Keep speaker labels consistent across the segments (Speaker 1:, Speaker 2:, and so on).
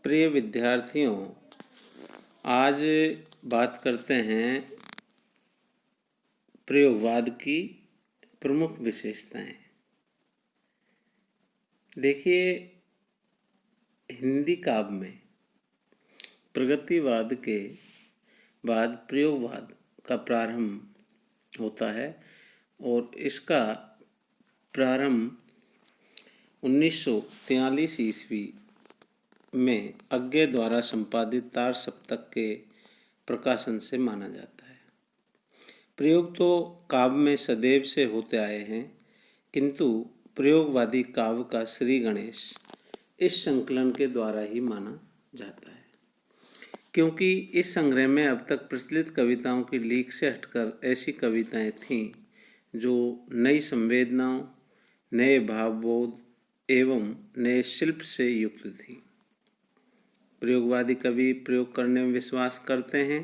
Speaker 1: प्रिय विद्यार्थियों, आज बात करते हैं प्रयोगवाद की प्रमुख विशेषताएं। देखिए, हिंदी काव्य में प्रगतिवाद के बाद प्रयोगवाद का प्रारंभ होता है और इसका प्रारंभ 1943 ईस्वी में अज्ञे द्वारा संपादित तार सप्तक के प्रकाशन से माना जाता है। प्रयोग तो काव्य में सदैव से होते आए हैं, किंतु प्रयोगवादी काव्य का श्री गणेश इस संकलन के द्वारा ही माना जाता है, क्योंकि इस संग्रह में अब तक प्रचलित कविताओं की लीक से हटकर ऐसी कविताएं थीं जो नई संवेदनाओं, नए भावबोध एवं नए शिल्प से युक्त थी। प्रयोगवादी कवि प्रयोग करने में विश्वास करते हैं।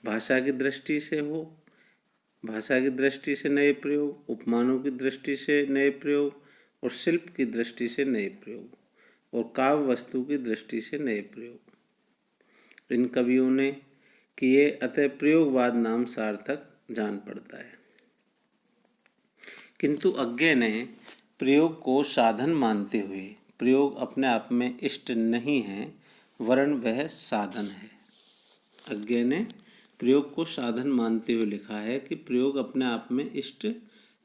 Speaker 1: भाषा की दृष्टि से नए प्रयोग, उपमानों की दृष्टि से नए प्रयोग और शिल्प की दृष्टि से नए प्रयोग और काव्य वस्तु की दृष्टि से नए प्रयोग इन कवियों ने किए, अतः प्रयोगवाद नाम सार्थक जान पड़ता है। किंतु अज्ञे ने प्रयोग को साधन मानते हुए प्रयोग अपने आप में इष्ट नहीं है, वरन वह साधन है। अज्ञे ने प्रयोग को साधन मानते हुए लिखा है कि प्रयोग अपने आप में इष्ट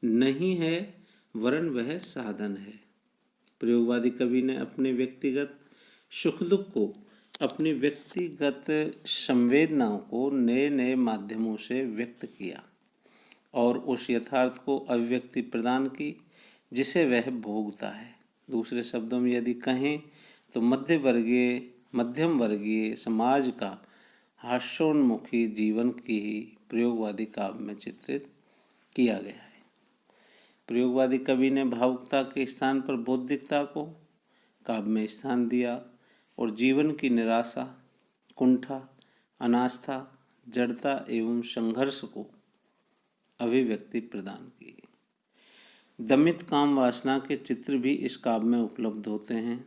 Speaker 1: नहीं है, वरन वह साधन है। प्रयोगवादी कवि ने अपने व्यक्तिगत सुख दुख को, अपनी व्यक्तिगत संवेदनाओं को नए नए माध्यमों से व्यक्त किया और उस यथार्थ को अभिव्यक्ति प्रदान की जिसे वह भोगता है। दूसरे शब्दों में यदि कहें तो मध्यम वर्गीय समाज का हास्योन्मुखी जीवन की ही प्रयोगवादी काव्य में चित्रित किया गया है। प्रयोगवादी कवि ने भावुकता के स्थान पर बौद्धिकता को काव्य में स्थान दिया और जीवन की निराशा, कुंठा, अनास्था, जड़ता एवं संघर्ष को अभिव्यक्ति प्रदान की। दमित काम वासना के चित्र भी इस काव्य में उपलब्ध होते हैं।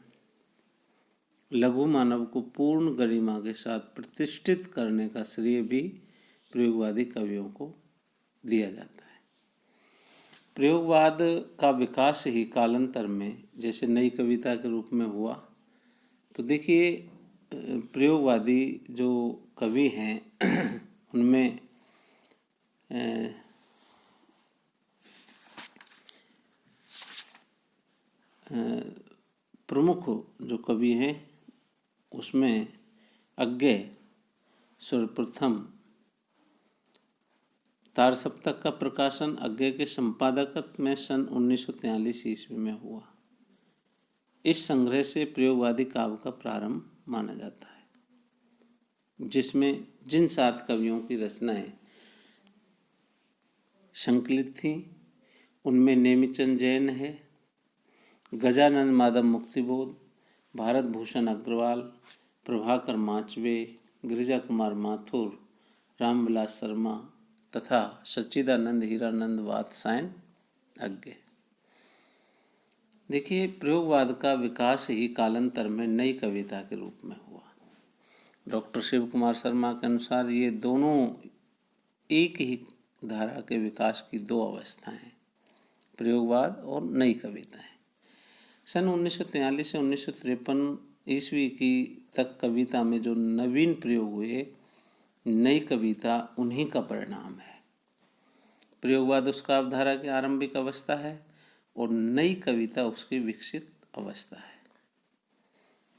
Speaker 1: लघु मानव को पूर्ण गरिमा के साथ प्रतिष्ठित करने का श्रेय भी प्रयोगवादी कवियों को दिया जाता है। प्रयोगवाद का विकास ही कालांतर में जैसे नई कविता के रूप में हुआ, तो देखिए प्रयोगवादी जो कवि हैं उनमें प्रमुख जो कवि हैं उसमें अज्ञे सर्वप्रथम तार सप्तक का प्रकाशन अज्ञे के संपादकत्व में सन 1943 ईस्वी में हुआ। इस संग्रह से प्रयोगवादी काव्य का प्रारंभ माना जाता है, जिसमें जिन 7 कवियों की रचनाएं संकलित थीं उनमें नेमिचंद जैन है, गजानन माधव मुक्तिबोध, भारत भूषण अग्रवाल, प्रभाकर माचवे, गिरिजा कुमार माथुर, रामविलास शर्मा तथा सच्चिदानंद हीरानंद वात्स्यायन अज्ञे। देखिए, प्रयोगवाद का विकास ही कालांतर में नई कविता के रूप में हुआ। डॉक्टर शिव कुमार शर्मा के अनुसार ये दोनों एक ही धारा के विकास की 2 अवस्थाएं हैं, प्रयोगवाद और नई कविताएं। सन 1943 से 1953 ईस्वी की तक कविता में जो नवीन प्रयोग हुए, नई कविता उन्हीं का परिणाम है। प्रयोगवाद उस काव्यधारा की आरंभिक अवस्था है और नई कविता उसकी विकसित अवस्था है।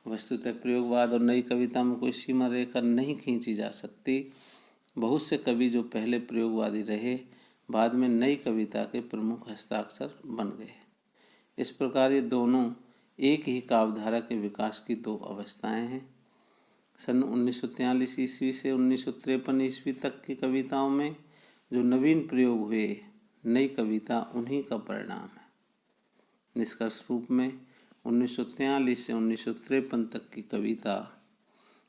Speaker 1: वस्तुतः प्रयोगवाद और नई कविता में कोई सीमा रेखा नहीं खींची जा सकती। बहुत से कवि जो पहले प्रयोगवादी रहे, बाद में नई कविता के प्रमुख हस्ताक्षर बन गए। इस प्रकार ये दोनों एक ही काव्यधारा के विकास की 2 अवस्थाएं हैं। सन 1943 ईस्वी से 1953 ईस्वी तक की कविताओं में जो नवीन प्रयोग हुए, नई कविता उन्हीं का परिणाम है। निष्कर्ष रूप में 1943 से 1953 तक की कविता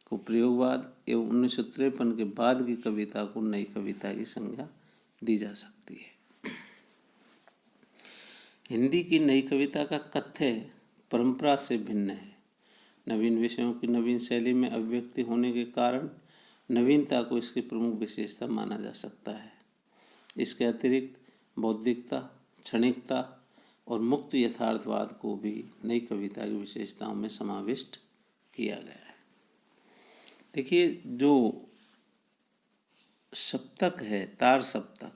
Speaker 1: को प्रयोगवाद एवं 1953 के बाद की कविता को नई कविता की संज्ञा दी जा सकती है। हिंदी की नई कविता का कथ्य परंपरा से भिन्न है। नवीन विषयों की नवीन शैली में अभिव्यक्ति होने के कारण नवीनता को इसकी प्रमुख विशेषता माना जा सकता है। इसके अतिरिक्त बौद्धिकता, क्षणिकता और मुक्त यथार्थवाद को भी नई कविता की विशेषताओं में समाविष्ट किया गया है। देखिए, जो सप्तक है तार सप्तक,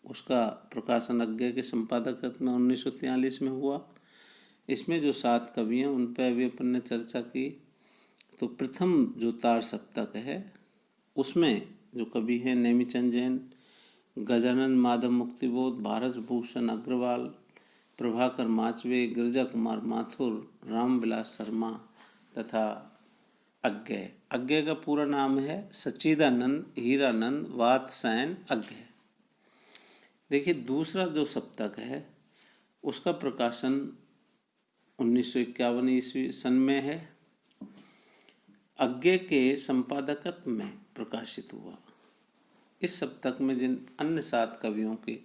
Speaker 1: उसका प्रकाशन अज्ञे के संपादकत्व में 1943 में हुआ। इसमें जो 7 कवि हैं उन पर अभी अपन ने चर्चा की। तो प्रथम जो तार सप्तक है उसमें जो कवि हैं नेमिचंद जैन, गजानन माधव मुक्तिबोध, भारत भूषण अग्रवाल, प्रभाकर माचवे, गिरजा कुमार माथुर, रामविलास शर्मा तथा अज्ञे। अज्ञे का पूरा नाम है सच्चिदानंद हीरानंद वात्स्यायन अज्ञे। देखिए, दूसरा जो सप्तक है उसका प्रकाशन 1951 ईस्वी सन में है, अज्ञे के संपादकत्व में प्रकाशित हुआ। इस सप्तक में जिन अन्य 7 कवियों के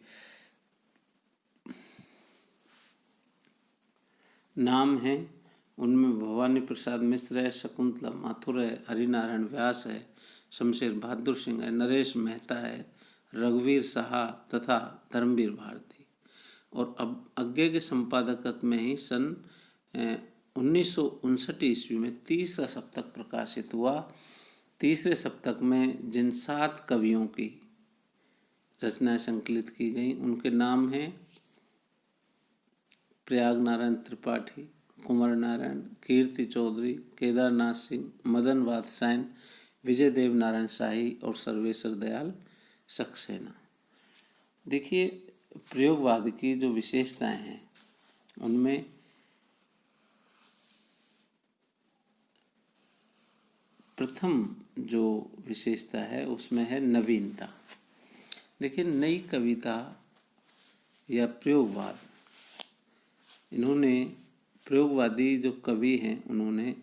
Speaker 1: नाम हैं उनमें भवानी प्रसाद मिश्र है, शकुंतला माथुर है, हरिनारायण व्यास है, शमशेर बहादुर सिंह है, नरेश मेहता है, रघुवीर साहा तथा धर्मवीर भारती। और अब अज्ञे के संपादकत्व में ही सन 1959 ईस्वी में तीसरा सप्तक प्रकाशित हुआ। तीसरे सप्तक में जिन 7 कवियों की रचनाएं संकलित की गई उनके नाम हैं प्रयाग नारायण त्रिपाठी, कुंवर नारायण, कीर्ति चौधरी, केदारनाथ सिंह, मदन वात्स्यायन, विजय देव नारायण शाही और सर्वेश्वर दयाल सक्सेना। देखिए, प्रयोगवाद की जो विशेषताएं हैं उनमें प्रथम जो विशेषता है उसमें है नवीनता। देखिए, नई कविता या प्रयोगवाद, इन्होंने प्रयोगवादी जो कवि हैं उन्होंने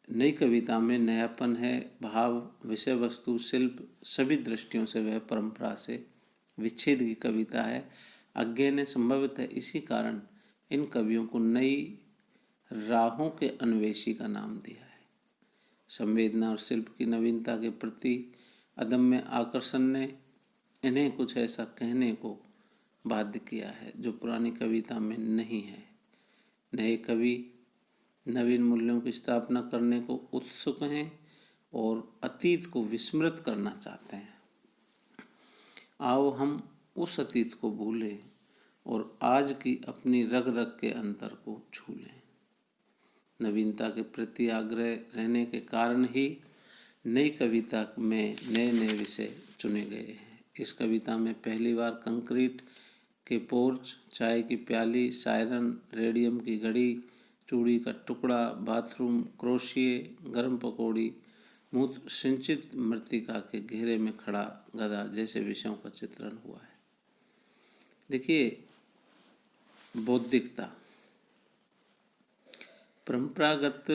Speaker 1: नई कविता में नयापन है, भाव, विषय वस्तु, शिल्प सभी दृष्टियों से वह परंपरा से विच्छेद की कविता है। अज्ञे ने संभवतः इसी कारण इन कवियों को नई राहों के अन्वेषी का नाम दिया है। संवेदना और शिल्प की नवीनता के प्रति अदम्य आकर्षण ने इन्हें कुछ ऐसा कहने को बाध्य किया है जो पुरानी कविता में नहीं है। नए कवि नवीन मूल्यों की स्थापना करने को उत्सुक हैं और अतीत को विस्मृत करना चाहते हैं। आओ हम उस अतीत को भूलें और आज की अपनी रग रग के अंतर को छू लें। नवीनता के प्रति आग्रह रहने के कारण ही नई कविता में नए नए विषय चुने गए हैं। इस कविता में पहली बार कंक्रीट के पोर्च, चाय की प्याली, सायरन, रेडियम की घड़ी, चूड़ी का टुकड़ा, बाथरूम, क्रोशिये, गर्म पकौड़ी, मूत्र सिंचित मृतिका के घेरे में खड़ा गधा जैसे विषयों का चित्रण हुआ है। देखिए, बौद्धिकता। परंपरागत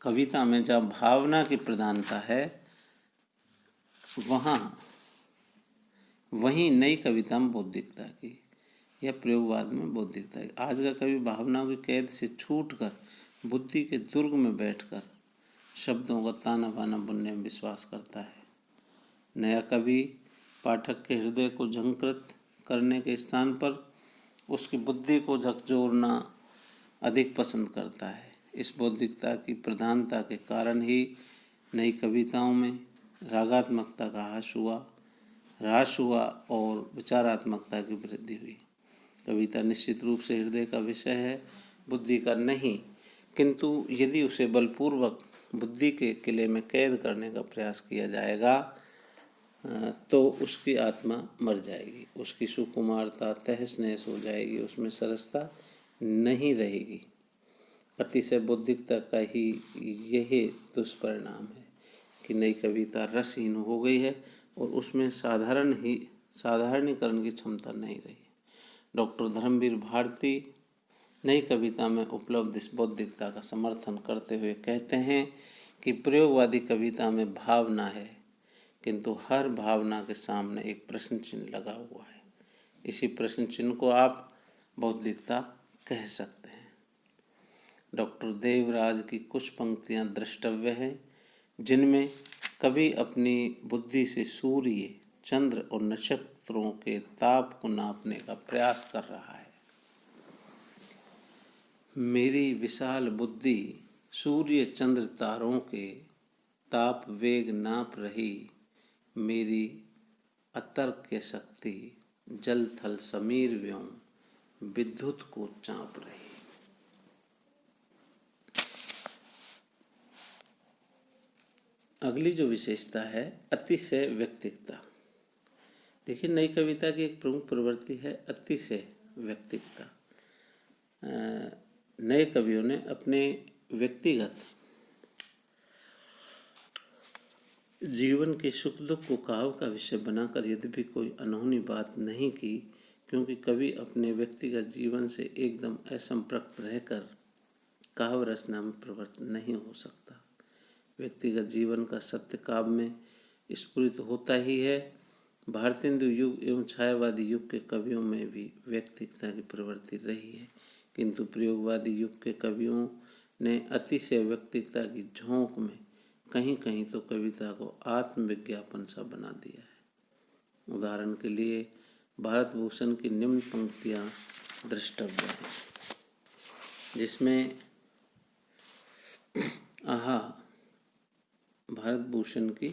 Speaker 1: कविता में जहाँ भावना की प्रधानता है वहीं नई कविता में बौद्धिकता की या प्रयोगवाद में बौद्धिकता की। आज का कवि भावनाओं की कैद से छूटकर बुद्धि के दुर्ग में बैठकर शब्दों का ताना बाना बुनने में विश्वास करता है। नया कवि पाठक के हृदय को झंकृत करने के स्थान पर उसकी बुद्धि को झकझोरना अधिक पसंद करता है। इस बौद्धिकता की प्रधानता के कारण ही नई कविताओं में रागात्मकता का ह्रास हुआ और विचारात्मकता की वृद्धि हुई। कविता निश्चित रूप से हृदय का विषय है, बुद्धि का नहीं, किंतु यदि उसे बलपूर्वक बुद्धि के किले में कैद करने का प्रयास किया जाएगा तो उसकी आत्मा मर जाएगी, उसकी सुकुमारता तहस नहस हो जाएगी, उसमें सरसता नहीं रहेगी। अतिशय बौद्धिकता का ही यही दुष्परिणाम है कि नई कविता रसहीन हो गई है और उसमें साधारणीकरण की क्षमता नहीं रही। डॉक्टर धर्मवीर भारती नई कविता में उपलब्ध इस बौद्धिकता का समर्थन करते हुए कहते हैं कि प्रयोगवादी कविता में भावना है, किंतु हर भावना के सामने एक प्रश्न चिन्ह लगा हुआ है। इसी प्रश्न चिन्ह को आप बौद्धिकता कह सकते हैं। डॉक्टर देवराज की कुछ पंक्तियाँ द्रष्टव्य हैं, जिनमें कवि अपनी बुद्धि से सूर्य, चंद्र और नक्षत्रों के ताप को नापने का प्रयास कर रहा है। मेरी विशाल बुद्धि सूर्य चंद्र तारों के ताप वेग नाप रही, मेरी अतर्क्य शक्ति जल थल समीर व्योम विद्युत को चाँप रही। अगली जो विशेषता है अतिशय व्यक्तिकता। देखिए, नई कविता की एक प्रमुख प्रवृत्ति है अतिशय व्यक्तिकता। नए कवियों ने अपने व्यक्तिगत जीवन के सुख दुख को काव्य का विषय बनाकर यद्यपि कोई अनहोनी बात नहीं की, क्योंकि कवि अपने व्यक्तिगत जीवन से एकदम असंपृक्त रहकर काव्य रचना में प्रवृत्त नहीं हो सकता। व्यक्तिगत जीवन का सत्य काव्य में स्फुरित होता ही है। भारतेंदु युग एवं छायावादी युग के कवियों में भी व्यक्तिगता की प्रवृत्ति रही है, किंतु प्रयोगवादी युग के कवियों ने अतिशय व्यक्तिगता की झोंक में कहीं कहीं तो कविता को आत्मविज्ञापन सा बना दिया है। उदाहरण के लिए भारत भूषण की निम्न पंक्तियाँ द्रष्टव्य हैं, जिसमें भारत भूषण की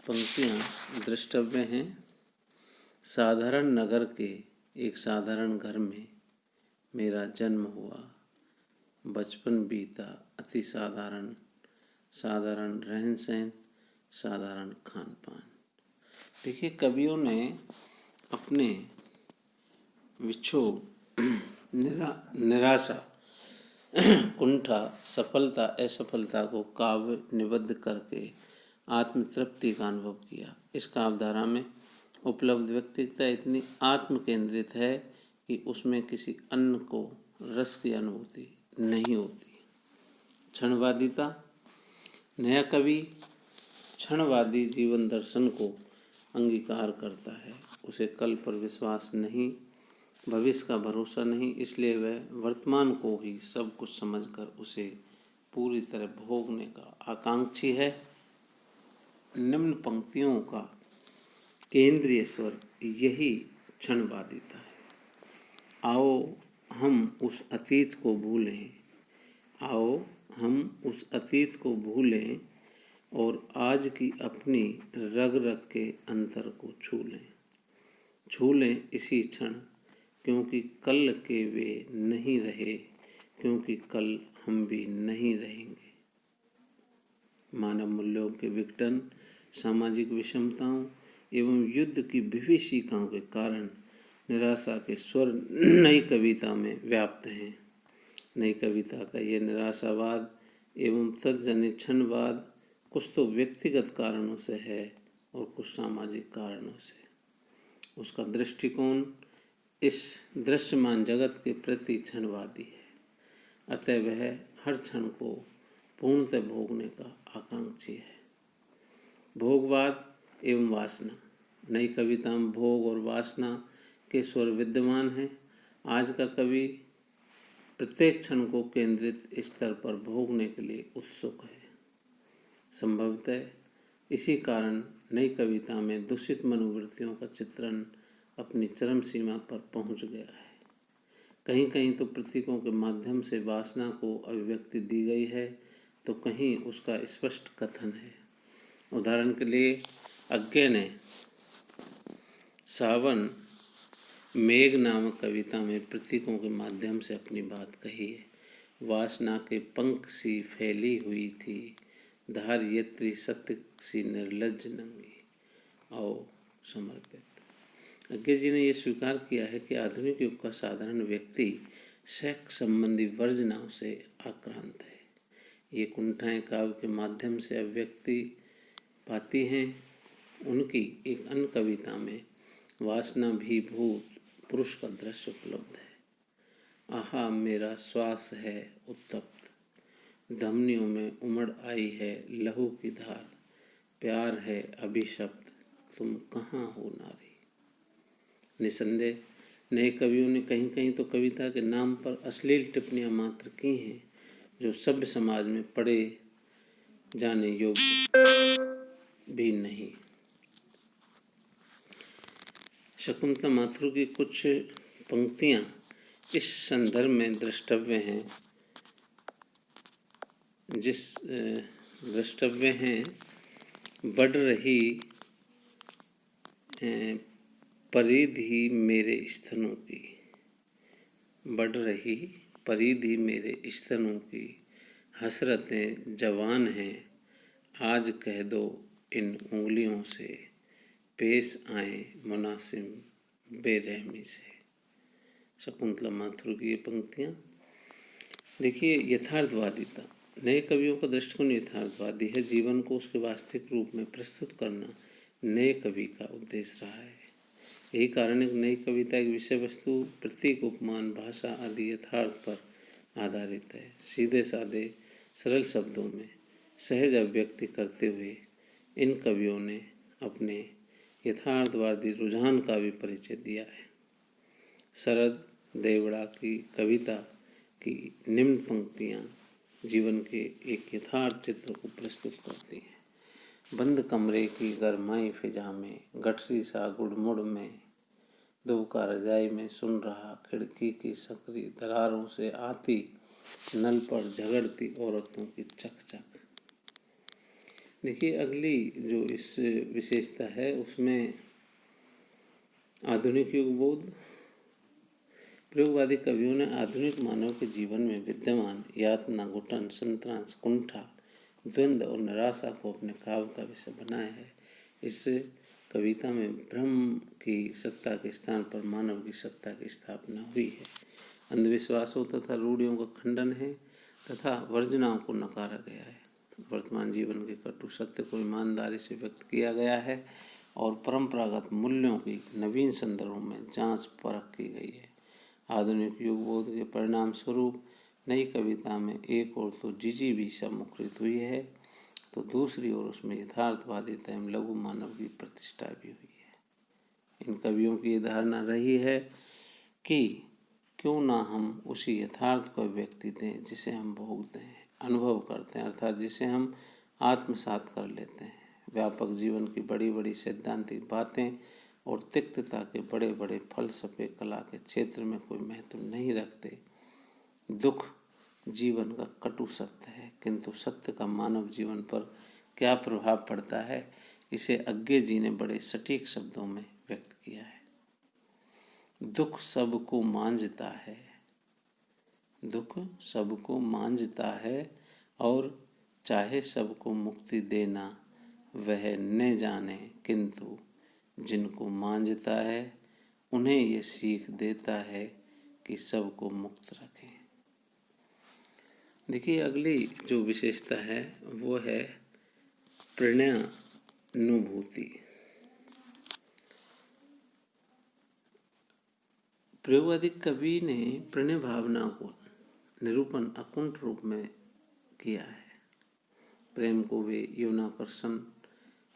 Speaker 1: पंक्तियाँ द्रष्टव्य हैं। साधारण नगर के एक साधारण घर में मेरा जन्म हुआ, बचपन बीता अति साधारण, साधारण रहन सहन, साधारण खान पान। देखिए, कवियों ने अपने विक्षोभ, निराशा, कुंठा, सफलता असफलता को काव्य निबद्ध करके आत्मतृप्ति का अनुभव किया। इस काव्यधारा में उपलब्ध व्यक्तिगता इतनी आत्म केंद्रित है कि उसमें किसी अन्य को रस की अनुभूति नहीं होती। क्षणवादिता। नया कवि क्षणवादी जीवन दर्शन को अंगीकार करता है। उसे कल पर विश्वास नहीं, भविष्य का भरोसा नहीं, इसलिए वह वर्तमान को ही सब कुछ समझकर उसे पूरी तरह भोगने का आकांक्षी है। निम्न पंक्तियों का केंद्रीय स्वर यही क्षणवादिता है। आओ हम उस अतीत को भूलें, आओ हम उस अतीत को भूलें और आज की अपनी रग रग के अंतर को छू लें इसी क्षण, क्योंकि कल के वे नहीं रहे, क्योंकि कल हम भी नहीं रहेंगे। मानव मूल्यों के विघटन, सामाजिक विषमताओं एवं युद्ध की विभीषिकाओं के कारण निराशा के स्वर नई कविता में व्याप्त हैं। नई कविता का ये निराशावाद एवं तत्जनित क्षणवाद कुछ तो व्यक्तिगत कारणों से है और कुछ सामाजिक कारणों से। उसका दृष्टिकोण इस दृश्यमान जगत के प्रति क्षणवादी है, अतः वह हर क्षण को पूर्णतः भोगने का आकांक्षी है। भोगवाद एवं वासना। नई कविता में भोग और वासना के स्वर विद्यमान हैं। आज का कवि प्रत्येक क्षण को केंद्रित स्तर पर भोगने के लिए उत्सुक है। संभवतः इसी कारण नई कविता में दूषित मनोवृत्तियों का चित्रण अपनी चरम सीमा पर पहुंच गया है। कहीं कहीं तो प्रतीकों के माध्यम से वासना को अभिव्यक्ति दी गई है, तो कहीं उसका स्पष्ट कथन है। उदाहरण के लिए अज्ञे ने सावन मेघ नामक कविता में प्रतीकों के माध्यम से अपनी बात कही है। वासना के पंख सी फैली हुई थी, धार यत्री सत्य सी निर्लज्ज नंगी। आओ समर्पित। अज्ञे जी ने यह स्वीकार किया है कि आधुनिक युग का साधारण व्यक्ति सेक्स संबंधी वर्जनाओं से आक्रांत है। ये कुंठाएं काव्य के माध्यम से अभिव्यक्ति पाती हैं। उनकी एक अन्य कविता में वासना भी भूत पुरुष का दृश्य उपलब्ध है। आहा मेरा श्वास है उत्तप्त, धमनियों में उमड़ आई है लहू की धार, प्यार है अभिशप्त, तुम कहाँ हो नारी। निसंदेह नए कवियों ने कहीं कहीं तो कविता के नाम पर अश्लील टिप्पणियां मात्र की हैं, जो सभ्य समाज में पढ़े जाने योग्य भी नहीं। शकुंतला माथुर की कुछ पंक्तियाँ इस संदर्भ में द्रष्टव्य हैं, द्रष्टव्य हैं। बढ़ रही परिधि मेरे स्तनों की, बढ़ रही परिधि मेरे स्तनों की, हसरतें जवान हैं, आज कह दो इन उंगलियों से, पेश आए मुनासिम बेरहमी से। शकुंतला माथुर की ये पंक्तियाँ देखिए, यथार्थवादिता। नए कवियों का दृष्टिकोण यथार्थवादी है। जीवन को उसके वास्तविक रूप में प्रस्तुत करना नए कवि का उद्देश्य रहा है। यही कारण है कि नई कविता की विषय वस्तु, प्रतीक, उपमान, भाषा आदि यथार्थ पर आधारित है। सीधे साधे सरल शब्दों में सहज अभिव्यक्ति करते हुए इन कवियों ने अपने यथार्थवादी रुझान का भी परिचय दिया है। शरद देवड़ा की कविता की निम्न पंक्तियाँ जीवन के एक यथार्थ चित्र को प्रस्तुत करती हैं। बंद कमरे की गरमाई फिजा में, गठरी सा गुड़मुड़ में, दुबका रजाई में सुन रहा, खिड़की की सकरी दरारों से आती, नल पर झगड़ती औरतों की चकचक। देखिए, अगली जो इस विशेषता है उसमें आधुनिक युग बोध। प्रयोगवादी कवियों ने आधुनिक मानव के जीवन में विद्यमान यातना, घुटन, संतरांश, कुंठा, द्वंद्व और निराशा को अपने काव्य का विषय बनाया है। इस कविता में ब्रह्म की सत्ता के स्थान पर मानव की सत्ता की स्थापना हुई है। अंधविश्वासों तथा रूढ़ियों का खंडन है तथा वर्जनाओं को नकारा गया है। वर्तमान जीवन के कटु सत्य को ईमानदारी से व्यक्त किया गया है और परंपरागत मूल्यों की नवीन संदर्भों में जांच परख की गई है। आधुनिक युग बोध के परिणाम स्वरूप नई कविता में एक ओर तो जिजीविषा मुखरित हुई है, तो दूसरी ओर उसमें यथार्थवादिता एवं लघु मानव की प्रतिष्ठा भी हुई है। इन कवियों की ये धारणा रही है कि क्यों ना हम उसी यथार्थ को व्यक्ति दें जिसे हम भोगते हैं, अनुभव करते हैं, अर्थात जिसे हम आत्मसात कर लेते हैं। व्यापक जीवन की बड़ी बड़ी सैद्धांतिक बातें और तिक्तता के बड़े बड़े फलसफे कला के क्षेत्र में कोई महत्व नहीं रखते। दुख जीवन का कटु सत्य है, किंतु सत्य का मानव जीवन पर क्या प्रभाव पड़ता है, इसे अज्ञे जी ने बड़े सटीक शब्दों में व्यक्त किया है। दुख सबको मांझता है, दुख सबको मांझता है, और चाहे सबको मुक्ति देना वह न जाने, किंतु जिनको मांझता है उन्हें ये सीख देता है कि सबको मुक्त रखें। देखिए, अगली जो विशेषता है वो है प्रणयानुभूति। प्रयोगवादी कवि ने प्रणय भावना को निरूपण अकुंठ रूप में किया है। प्रेम को वे यौनाकर्षण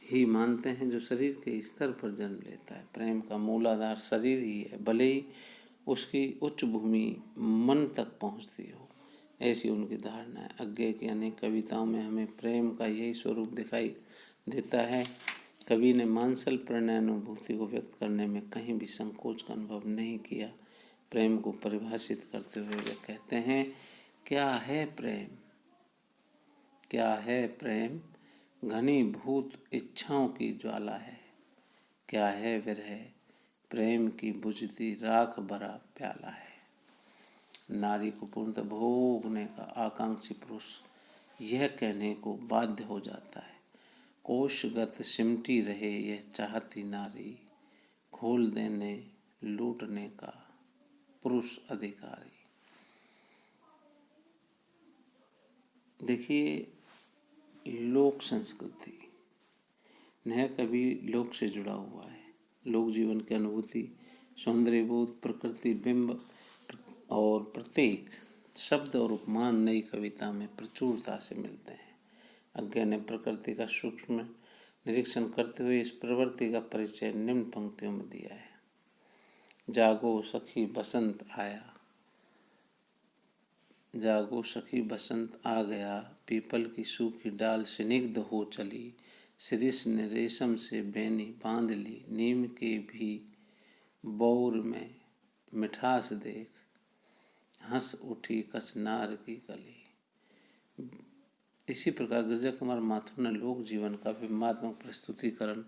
Speaker 1: ही मानते हैं जो शरीर के स्तर पर जन्म लेता है। प्रेम का मूलाधार शरीर ही है, भले ही उसकी उच्च भूमि मन तक पहुंचती हो, ऐसी उनकी धारणा है। अज्ञे की अनेक कविताओं में हमें प्रेम का यही स्वरूप दिखाई देता है। कवि ने मांसल प्रणयानुभूति को व्यक्त करने में कहीं भी संकोच का अनुभव नहीं किया। प्रेम को परिभाषित करते हुए वे कहते हैं, क्या है प्रेम, क्या है प्रेम, घनीभूत इच्छाओं की ज्वाला है। क्या है विरह, प्रेम की बुझती राख भरा प्याला है। नारी को पूर्णतः भोगने का आकांक्षी पुरुष यह कहने को बाध्य हो जाता है, कोशगत सिमटी रहे यह चाहती नारी, खोल देने लूटने का पुरुष अधिकारी। देखिए, लोक संस्कृति, नया कवि लोक से जुड़ा हुआ है। लोक जीवन की अनुभूति, सौंदर्यबोध, प्रकृति, बिंब और प्रतीक, शब्द और उपमान नई कविता में प्रचुरता से मिलते हैं। अज्ञे ने प्रकृति का सूक्ष्म निरीक्षण करते हुए इस प्रवृत्ति का परिचय निम्न पंक्तियों में दिया है। जागो सखी बसंत आया, जागो सखी बसंत आ गया, पीपल की सूखी डाल स्निग्ध हो चली, शिरीष ने रेशम से बेनी बांध ली, नीम के भी बौर में मिठास देख, हंस उठी कचनार की कली। इसी प्रकार गिरजा कुमार माथुर ने लोक जीवन का बिंबात्मक प्रस्तुतिकरण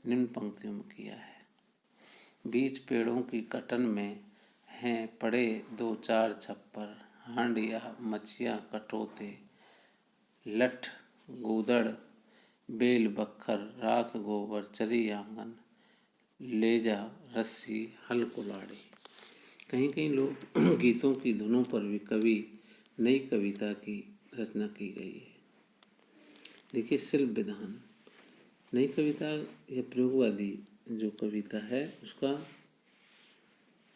Speaker 1: निम्न पंक्तियों में किया है। बीच पेड़ों की कटन में हैं पड़े दो चार छप्पर, हांडिया मचिया कटोते, लठ गूदड़ बेल बक्खर, राख गोबर चरी आंगन, लेजा रस्सी हल कुलाड़ी। कहीं कहीं लोग गीतों की धुनों पर भी कवि नई कविता की रचना की गई है। देखिए शिल्प विधान, नई कविता या प्रयोगवादी जो कविता है उसका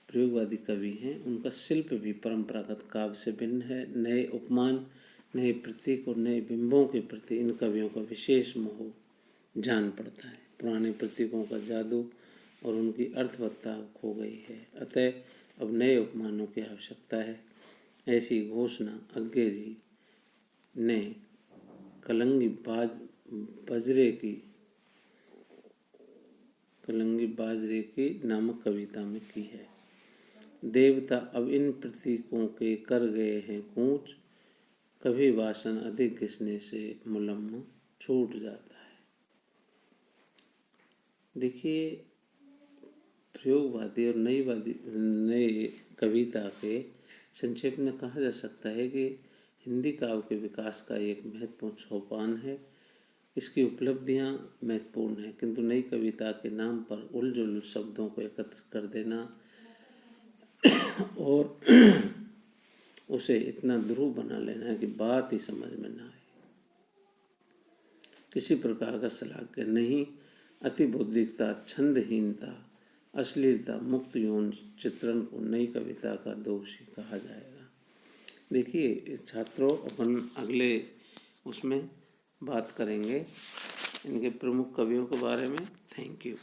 Speaker 1: प्रयोगवादी कवि हैं, उनका शिल्प भी परंपरागत काव्य से भिन्न है। नए उपमान, नए प्रतीक और नए बिंबों के प्रति इन कवियों का विशेष मोह जान पड़ता है। पुराने प्रतीकों का जादू और उनकी अर्थवत्ता खो गई है, अतः अब नए उपमानों की आवश्यकता है। ऐसी घोषणा अज्ञे जी ने कलंगी बाजरे की नामक कविता में की है। देवता अब इन प्रतीकों के कर गए हैं कूच, कभी वासन अधिक घिसने से मुलम्मा छूट जाता है। देखिए प्रयोगवादी और नए कविता के संक्षेप में कहा जा सकता है कि हिंदी काव्य के विकास का एक महत्वपूर्ण सोपान है। इसकी उपलब्धियां महत्वपूर्ण हैं, किंतु नई कविता के नाम पर उलझुल शब्दों को एकत्र कर देना और उसे इतना ध्रुव बना लेना है कि बात ही समझ में ना आए, किसी प्रकार का श्लाघ्य नहीं। अति बौद्धिकता, छंदहीनता, अश्लीलता, मुक्त यौन चित्रण को नई कविता का दोष ही कहा जाएगा। देखिए छात्रों, अपन अगले उसमें बात करेंगे इनके प्रमुख कवियों के बारे में। Thank you.